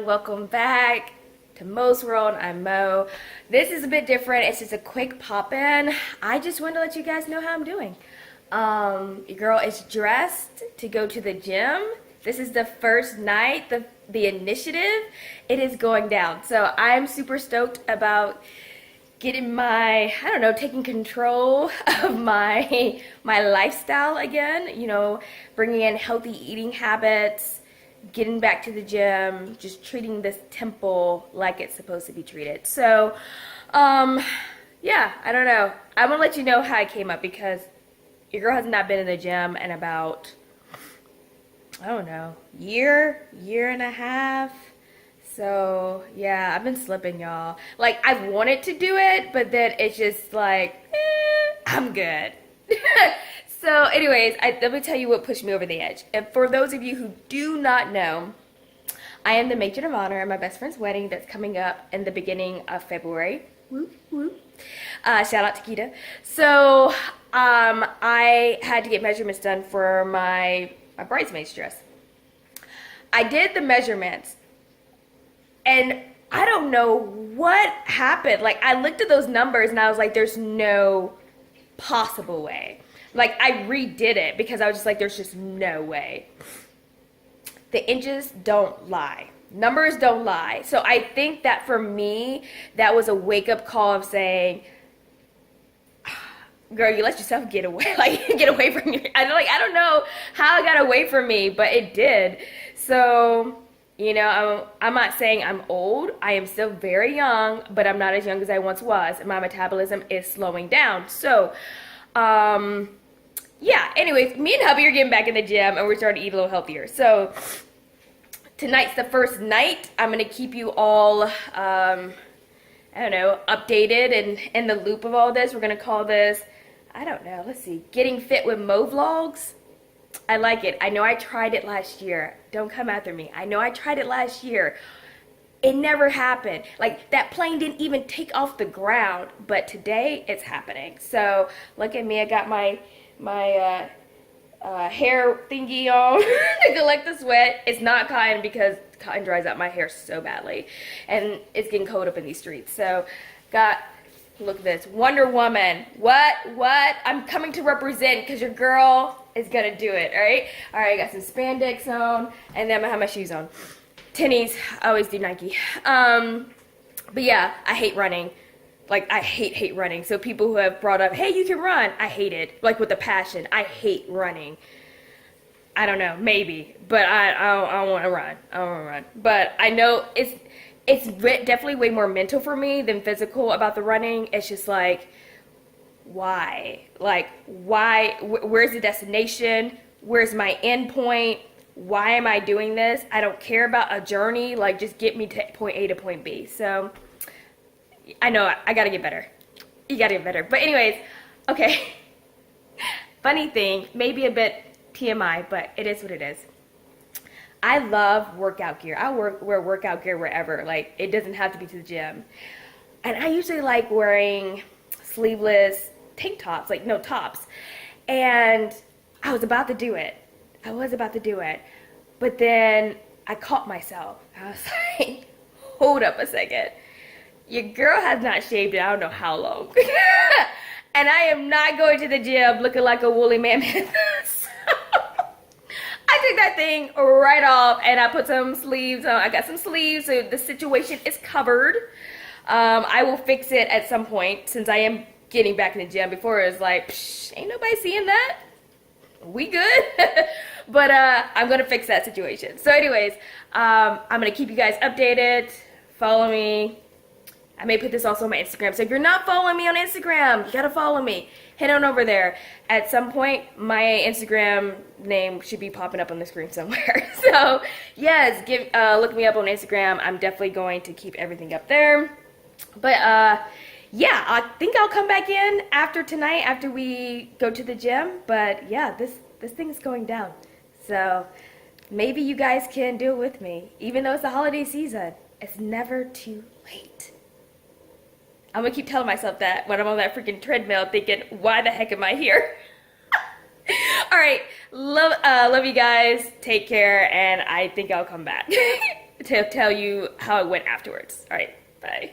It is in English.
welcome back to Mo's World. I'm Mo. This is a bit different. It's just a quick pop-in. I just wanted to let you guys know how I'm doing. Your girl is dressed to go to the gym. This is the first night, the initiative. It is going down. So I'm super stoked about getting taking control of my lifestyle again, bringing in healthy eating habits, getting back to the gym, just treating this temple like it's supposed to be treated. So, yeah, I don't know. I'm gonna let you know how I came up because your girl has not been in the gym in about, I don't know, year and a half. So, yeah, I've been slipping, y'all. Like, I wanted to do it, but then it's just like, I'm good. So, anyways, let me tell you what pushed me over the edge. And for those of you who do not know, I am the matron of honor at my best friend's wedding that's coming up in the beginning of February. Whoop, whoop. Shout out to Keita. So, I had to get measurements done for my bridesmaid's dress. I did the measurements. And I don't know what happened. Like, I looked at those numbers and I was like, there's no possible way. Like, I redid it because I was just like, there's just no way. The inches don't lie. Numbers don't lie. So I think that for me, that was a wake-up call of saying, girl, you let yourself get away. Like, get away from you. I don't know how it got away from me, but it did. So, I'm not saying I'm old. I am still very young, but I'm not as young as I once was. And my metabolism is slowing down. So, yeah, anyways, me and hubby are getting back in the gym and we're starting to eat a little healthier. So, tonight's the first night. I'm going to keep you all, updated and in the loop of all this. We're going to call this, let's see, Getting Fit with Mo Vlogs. I like it. I know I tried it last year. Don't come after me. I know I tried it last year. It never happened. Like, that plane didn't even take off the ground. But today, it's happening. So, look at me. I got my hair thingy on to collect the sweat. It's not cotton because cotton dries out my hair so badly. And it's getting cold up in these streets. So, look at this. Wonder Woman. What? I'm coming to represent because your girl is going to do it, all right? All right, I got some spandex on, and then I'm going to have my shoes on. Tennies. I always do Nike. But yeah, I hate running. Like, I hate running. So people who have brought up, hey, you can run. I hate it. Like, with a passion. I hate running. I don't know. Maybe. But I don't want to run. I don't want to run. But I know it's definitely way more mental for me than physical about the running. It's just like, why? Like, why? Where's the destination? Where's my end point? Why am I doing this? I don't care about a journey. Like, just get me to point A to point B. So, I know I gotta get better. You gotta get better. But anyways, okay. Funny thing, maybe a bit TMI, but it is what it is. I love workout gear. I wear workout gear wherever. Like, it doesn't have to be to the gym. And I usually like wearing sleeveless tank tops, like no tops. And I was about to do it. But then I caught myself. I was like, hold up a second. Your girl has not shaved in I don't know how long. And I am not going to the gym looking like a woolly mammoth. I took that thing right off and I put some sleeves on. I got some sleeves, so the situation is covered. I will fix it at some point since I am getting back in the gym. Before it was like, psh, ain't nobody seeing that. We good. But I'm going to fix that situation. So anyways, I'm going to keep you guys updated. Follow me. I may put this also on my Instagram. So if you're not following me on Instagram, you got to follow me. Head on over there. At some point, my Instagram name should be popping up on the screen somewhere. So yes, look me up on Instagram. I'm definitely going to keep everything up there. But yeah, I think I'll come back in after tonight, after we go to the gym. But yeah, this thing is going down. So maybe you guys can do it with me. Even though it's the holiday season, it's never too late. I'm gonna keep telling myself that when I'm on that freaking treadmill thinking, why the heck am I here? All right, love you guys. Take care, and I think I'll come back. to tell you how it went afterwards. All right, bye.